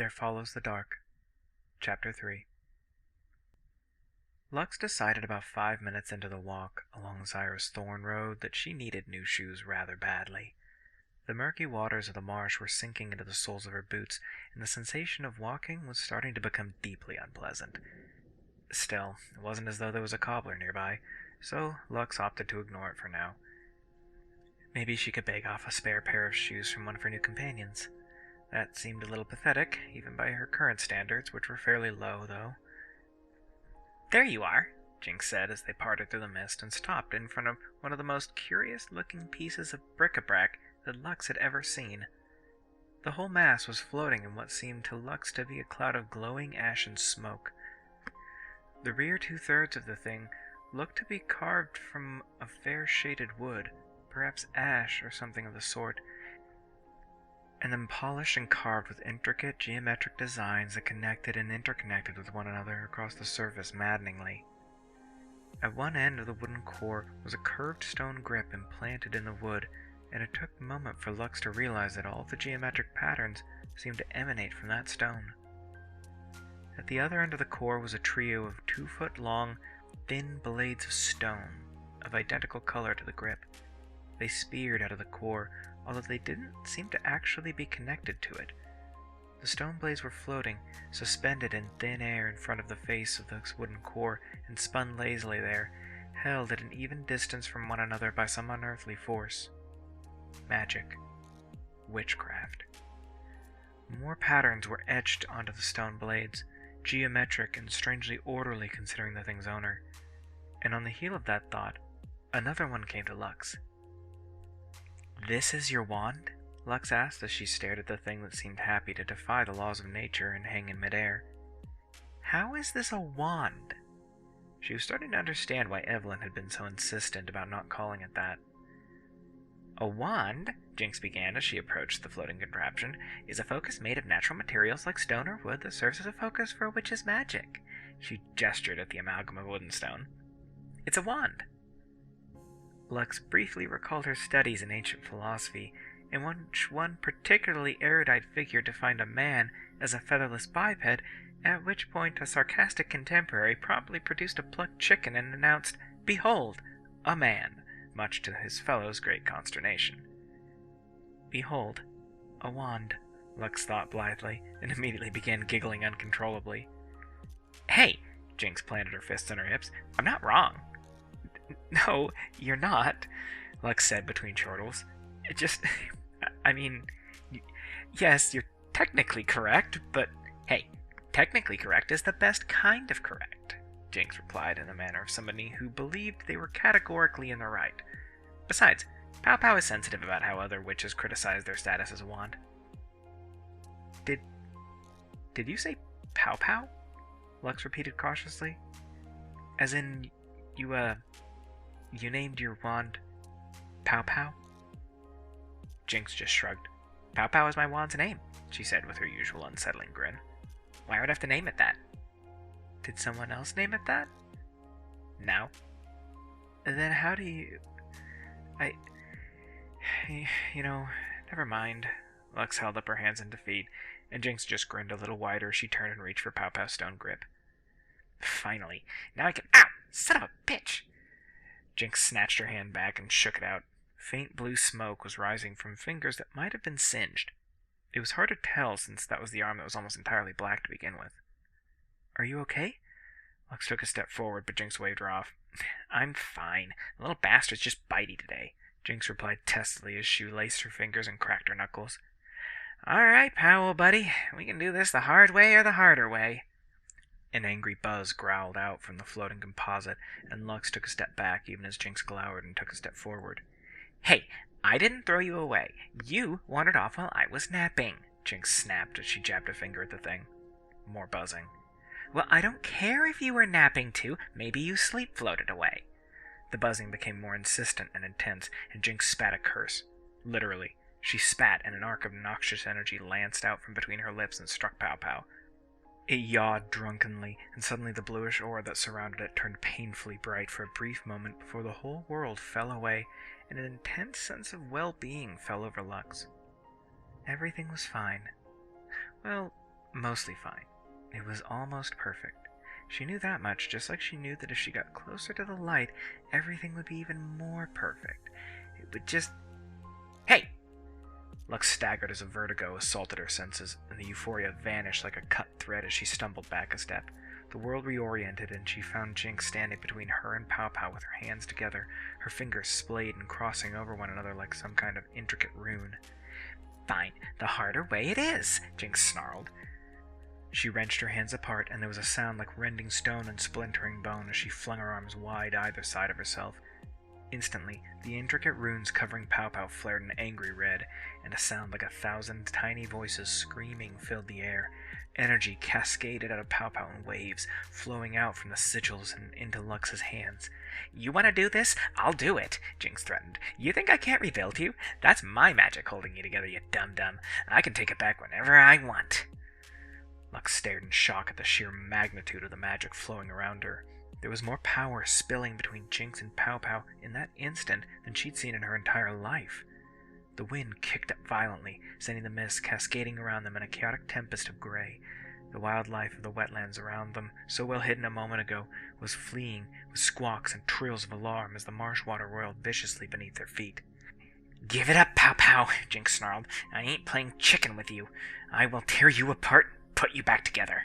There Follows the Dark, Chapter 3. Lux decided about 5 minutes into the walk along Zyra's thorn road that she needed new shoes rather badly. The murky waters of the marsh were sinking into the soles of her boots, and the sensation of walking was starting to become deeply unpleasant. Still, it wasn't as though there was a cobbler nearby, so Lux opted to ignore it for now. Maybe she could beg off a spare pair of shoes from one of her new companions. That seemed a little pathetic, even by her current standards, which were fairly low, though. "There you are," Jinx said as they parted through the mist and stopped in front of one of the most curious-looking pieces of bric-a-brac that Lux had ever seen. The whole mass was floating in what seemed to Lux to be a cloud of glowing ash and smoke. The rear two-thirds of the thing looked to be carved from a fair shaded wood, perhaps ash or something of the sort, and then polished and carved with intricate geometric designs that connected and interconnected with one another across the surface maddeningly. At one end of the wooden core was a curved stone grip implanted in the wood, and it took a moment for Lux to realize that all the geometric patterns seemed to emanate from that stone. At the other end of the core was a trio of 2-foot-long, thin blades of stone, of identical color to the grip. They speared out of the core, although they didn't seem to actually be connected to it. The stone blades were floating, suspended in thin air in front of the face of the wooden core, and spun lazily there, held at an even distance from one another by some unearthly force. Magic. Witchcraft. More patterns were etched onto the stone blades, geometric and strangely orderly considering the thing's owner. And on the heel of that thought, another one came to Lux. "This is your wand?" Lux asked as she stared at the thing that seemed happy to defy the laws of nature and hang in midair. "How is this a wand?" She was starting to understand why Evelyn had been so insistent about not calling it that. "A wand," Jinx began as she approached the floating contraption, "is a focus made of natural materials like stone or wood that serves as a focus for a witch's magic." She gestured at the amalgam of wood and stone. "It's a wand." Lux briefly recalled her studies in ancient philosophy, in which one particularly erudite figure defined a man as a featherless biped, at which point a sarcastic contemporary promptly produced a plucked chicken and announced, "Behold, a man," much to his fellows' great consternation. "Behold, a wand," Lux thought blithely, and immediately began giggling uncontrollably. "Hey!" Jinx planted her fists on her hips. "I'm not wrong." "No, you're not," Lux said between chortles. Yes, you're technically correct, but hey, technically correct is the best kind of correct," Jinx replied in the manner of somebody who believed they were categorically in the right. Besides, Pow Pow is sensitive about how other witches criticize their status as a wand. Did you say Pow Pow?" Lux repeated cautiously. "As in, you named your wand Pow Pow?" Jinx just shrugged. "Pow Pow is my wand's name," she said with her usual unsettling grin. "Why would I have to name it that?" "Did someone else name it that?" "No." "Then how do you... never mind." Lux held up her hands in defeat, and Jinx just grinned a little wider as she turned and reached for Pow Pow's stone grip. "Finally, now I can... Ow! Son of a bitch!" Jinx snatched her hand back and shook it out. Faint blue smoke was rising from fingers that might have been singed. It was hard to tell since that was the arm that was almost entirely black to begin with. "Are you okay?" Lux took a step forward, but Jinx waved her off. "I'm fine. The little bastard's just bitey today," Jinx replied testily as she laced her fingers and cracked her knuckles. "All right, Powell, buddy. We can do this the hard way or the harder way." An angry buzz growled out from the floating composite, and Lux took a step back even as Jinx glowered and took a step forward. "Hey, I didn't throw you away. You wandered off while I was napping," Jinx snapped as she jabbed a finger at the thing. More buzzing. "Well, I don't care if you were napping too. Maybe you sleep-floated away." The buzzing became more insistent and intense, and Jinx spat a curse. Literally, she spat, and an arc of noxious energy lanced out from between her lips and struck Pow Pow. It yawed drunkenly, and suddenly the bluish aura that surrounded it turned painfully bright for a brief moment before the whole world fell away, and an intense sense of well-being fell over Lux. Everything was fine. Well, Mostly fine. It was almost perfect. She knew that much, just like she knew that if she got closer to the light, everything would be even more perfect. It would just... Hey! Lux staggered as a vertigo assaulted her senses, and the euphoria vanished like a cut thread as she stumbled back a step. The world reoriented, and she found Jinx standing between her and Pow Pow with her hands together, her fingers splayed and crossing over one another like some kind of intricate rune. Fine, the harder way it is, Jinx snarled. She wrenched her hands apart, and there was a sound like rending stone and splintering bone as she flung her arms wide either side of herself. Instantly, the intricate runes covering Pow Pow flared an angry red, and a sound like 1,000 tiny voices screaming filled the air. Energy cascaded out of Pow Pow in waves, flowing out from the sigils and into Lux's hands. You want to do this? I'll do it, Jinx threatened. You think I can't rebuild you? That's my magic holding you together, you dum-dum. I can take it back whenever I want. Lux stared in shock at the sheer magnitude of the magic flowing around her. There was more power spilling between Jinx and Pow Pow in that instant than she'd seen in her entire life. The wind kicked up violently, sending the mist cascading around them in a chaotic tempest of gray. The wildlife of the wetlands around them, so well hidden a moment ago, was fleeing with squawks and trills of alarm as the marsh water roiled viciously beneath their feet. Give it up, Pow Pow, Jinx snarled. I ain't playing chicken with you. I will tear you apart and put you back together.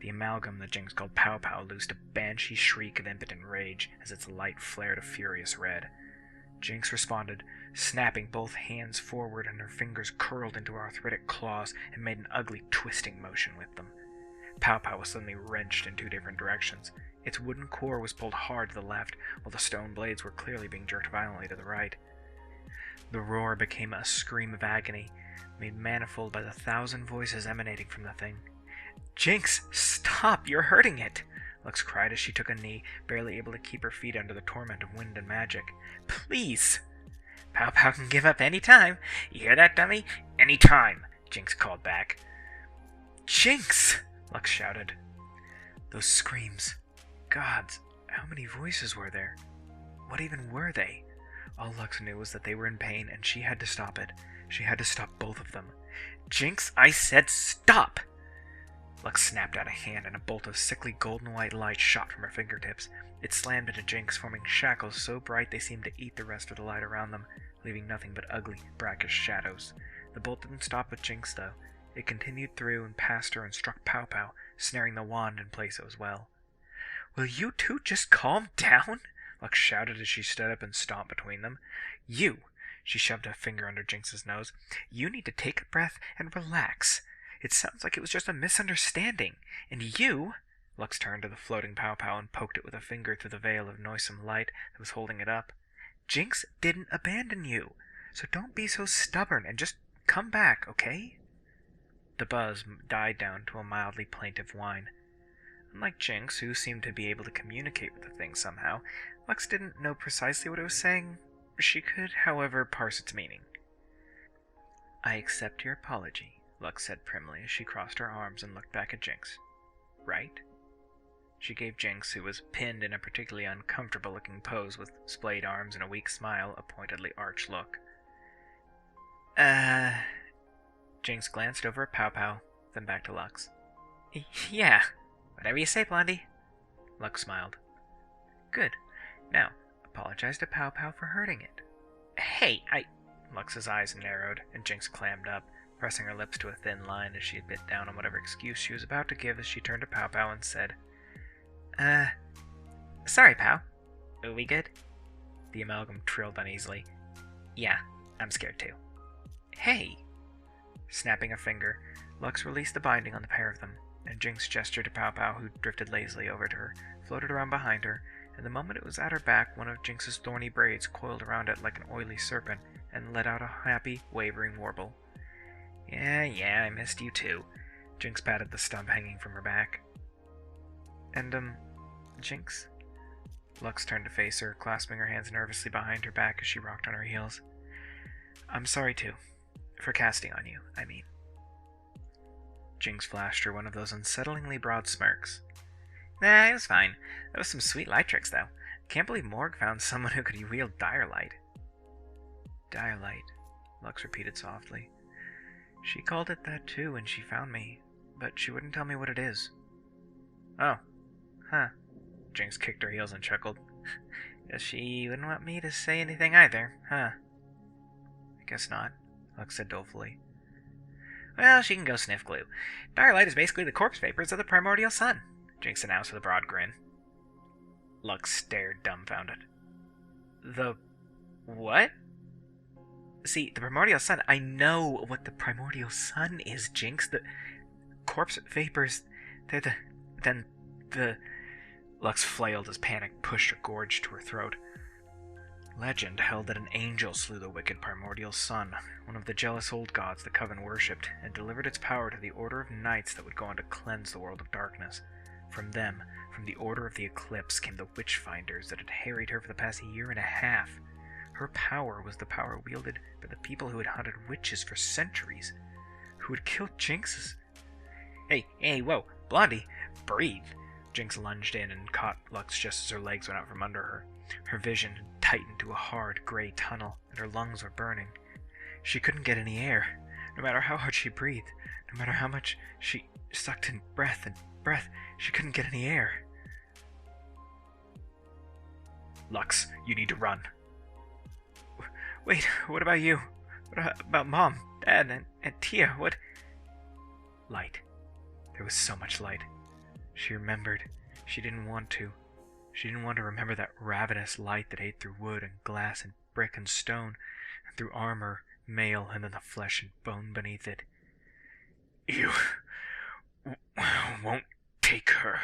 The amalgam that Jinx called Pow Pow loosed a banshee shriek of impotent rage as its light flared a furious red. Jinx responded, snapping both hands forward, and her fingers curled into arthritic claws and made an ugly twisting motion with them. Pow Pow was suddenly wrenched in 2 different directions. Its wooden core was pulled hard to the left, while the stone blades were clearly being jerked violently to the right. The roar became a scream of agony, made manifold by the 1,000 voices emanating from the thing. Jinx, stop! You're hurting it! Lux cried as she took a knee, barely able to keep her feet under the torment of wind and magic. Please! Pow Pow can give up any time. You hear that, dummy? Any time, Jinx called back. Jinx! Lux shouted. Those screams. Gods, how many voices were there? What even were they? All Lux knew was that they were in pain, and she had to stop it. She had to stop both of them. Jinx, I said stop! Lux snapped out a hand, and a bolt of sickly golden-white light shot from her fingertips. It slammed into Jinx, forming shackles so bright they seemed to eat the rest of the light around them, leaving nothing but ugly, brackish shadows. The bolt didn't stop with Jinx, though. It continued through and past her and struck Pow Pow, snaring the wand in place as well. Will you two just calm down? Lux shouted as she stood up and stomped between them. You! She shoved a finger under Jinx's nose. You need to take a breath and relax. It sounds like it was just a misunderstanding. And you... Lux turned to the floating Pow Pow and poked it with a finger through the veil of noisome light that was holding it up. Jinx didn't abandon you. So don't be so stubborn and just come back, okay? The buzz died down to a mildly plaintive whine. Unlike Jinx, who seemed to be able to communicate with the thing somehow, Lux didn't know precisely what it was saying. She could, however, parse its meaning. I accept your apology, Lux said primly as she crossed her arms and looked back at Jinx. Right? She gave Jinx, who was pinned in a particularly uncomfortable-looking pose with splayed arms and a weak smile, a pointedly arch look. Jinx glanced over at Pow Pow, then back to Lux. Yeah, whatever you say, Blondie. Lux smiled. Good. Now, apologize to Pow Pow for hurting it. Hey, Lux's eyes narrowed, and Jinx clammed up, pressing her lips to a thin line as she bit down on whatever excuse she was about to give as she turned to Pow Pow and said, sorry, Pow. Are we good? The amalgam trilled uneasily. Yeah, I'm scared too. Hey! Snapping a finger, Lux released the binding on the pair of them, and Jinx gestured to Pow Pow, who drifted lazily over to her, floated around behind her, and the moment it was at her back, one of Jinx's thorny braids coiled around it like an oily serpent, and let out a happy, wavering warble. Yeah, I missed you too. Jinx patted the stump hanging from her back. And, Jinx? Lux turned to face her, clasping her hands nervously behind her back as she rocked on her heels. I'm sorry too. For casting on you, I mean. Jinx flashed her one of those unsettlingly broad smirks. Nah, it was fine. That was some sweet light tricks, though. Can't believe Morg found someone who could wield dire light. Dire light, Lux repeated softly. She called it that too when she found me. but she wouldn't tell me what it is. Oh, huh. Jinx kicked her heels and chuckled. Guess she wouldn't want me to say anything either, huh? I guess not, Lux said dolefully. Well, she can go sniff glue. Firelight is basically the corpse vapors of the primordial sun, Jinx announced with a broad grin. Lux stared dumbfounded. The what? See, the primordial sun, I know what the primordial sun is, Jinx. The corpse vapors, they're the... Lux flailed as panic pushed a gorge to her throat. Legend held that an angel slew the wicked primordial sun, one of the jealous old gods the Coven worshipped, and delivered its power to the Order of Knights that would go on to cleanse the world of darkness. From them, from the Order of the Eclipse, came the Witchfinders that had harried her for the past year and a half. Her power was the power wielded by the people who had hunted witches for centuries, who had killed Jinxes. Hey, whoa, Blondie, breathe! Jinx lunged in and caught Lux just as her legs went out from under her. Her vision had tightened to a hard, gray tunnel, and her lungs were burning. She couldn't get any air, no matter how hard she breathed, no matter how much she sucked in breath and breath, she couldn't get any air. Lux, you need to run. Wait, what about you? What about Mom, Dad, and Tia? What? Light. There was so much light. She remembered. She didn't want to. She didn't want to remember that ravenous light that ate through wood and glass and brick and stone, and through armor, mail, and then the flesh and bone beneath it. You won't take her.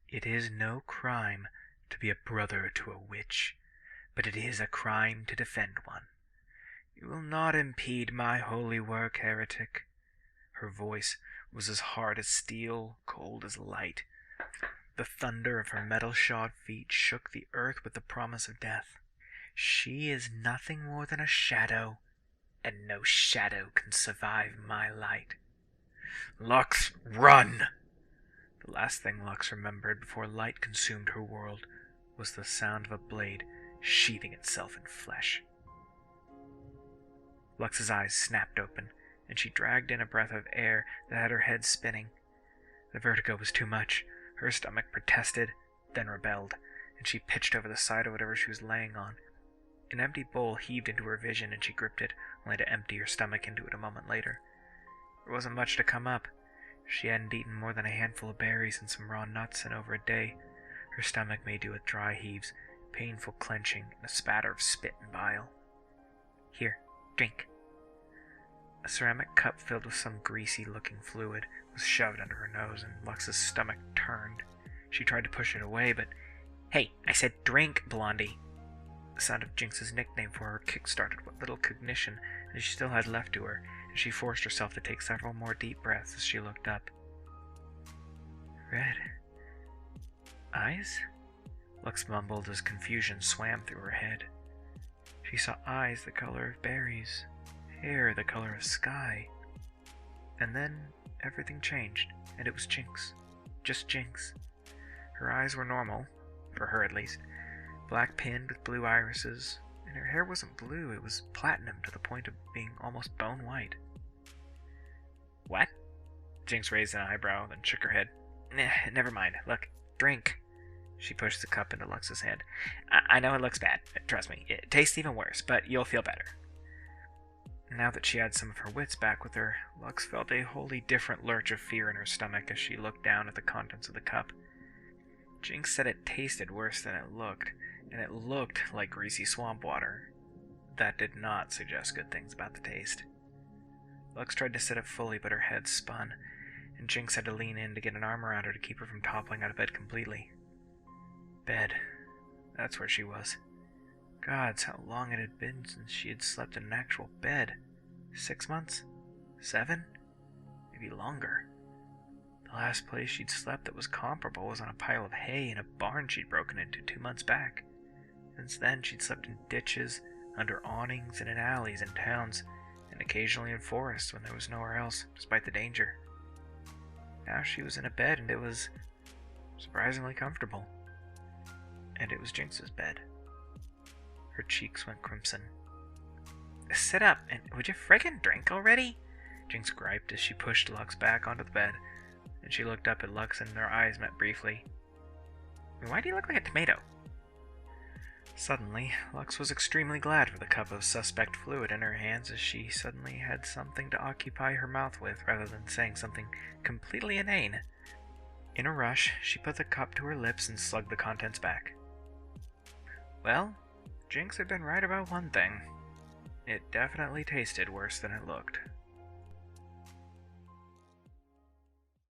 It is no crime to be a brother to a witch, but it is a crime to defend one. You will not impede my holy work, heretic. Her voice was as hard as steel, cold as light. The thunder of her metal-shod feet shook the earth with the promise of death. She is nothing more than a shadow, and no shadow can survive my light. Lux, run! The last thing Lux remembered before light consumed her world was the sound of a blade sheathing itself in flesh. Lux's eyes snapped open, and she dragged in a breath of air that had her head spinning. The vertigo was too much. Her stomach protested, then rebelled, and she pitched over the side of whatever she was laying on. An empty bowl heaved into her vision, and she gripped it, only to empty her stomach into it a moment later. There wasn't much to come up. She hadn't eaten more than a handful of berries and some raw nuts in over a day. Her stomach made do with dry heaves, painful clenching, and a spatter of spit and bile. Here, drink. A ceramic cup filled with some greasy-looking fluid was shoved under her nose, and Lux's stomach turned. She tried to push it away, but... Hey, I said drink, Blondie! The sound of Jinx's nickname for her kick-started what little cognition that she still had left to her, and she forced herself to take several more deep breaths as she looked up. Red eyes? Lux mumbled as confusion swam through her head. She saw eyes the color of berries, hair the color of sky. And then everything changed, and it was Jinx. Just Jinx. Her eyes were normal, for her at least, black pinned with blue irises, and her hair wasn't blue, it was platinum to the point of being almost bone white. What? Jinx raised an eyebrow, then shook her head. Never mind. Look, drink. She pushed the cup into Lux's hand. I know it looks bad. Trust me. It tastes even worse, but you'll feel better. Now that she had some of her wits back with her, Lux felt a wholly different lurch of fear in her stomach as she looked down at the contents of the cup. Jinx said it tasted worse than it looked, and it looked like greasy swamp water. That did not suggest good things about the taste. Lux tried to sit up fully, but her head spun, and Jinx had to lean in to get an arm around her to keep her from toppling out of bed completely. Bed. That's where she was. Gods, how long it had been since she had slept in an actual bed. 6 months? 7? Maybe longer. The last place she'd slept that was comparable was on a pile of hay in a barn she'd broken into 2 months back. Since then, she'd slept in ditches, under awnings, and in alleys in towns, and occasionally in forests when there was nowhere else, despite the danger. Now she was in a bed, and it was surprisingly comfortable. And it was Jinx's bed. Her cheeks went crimson. Sit up, and would you friggin' drink already? Jinx griped as she pushed Lux back onto the bed, and she looked up at Lux and their eyes met briefly. "Why do you look like a tomato?" Suddenly, Lux was extremely glad for the cup of suspect fluid in her hands, as she suddenly had something to occupy her mouth with rather than saying something completely inane. In a rush, she put the cup to her lips and slugged the contents back. Well, Jinx had been right about one thing. It definitely tasted worse than it looked.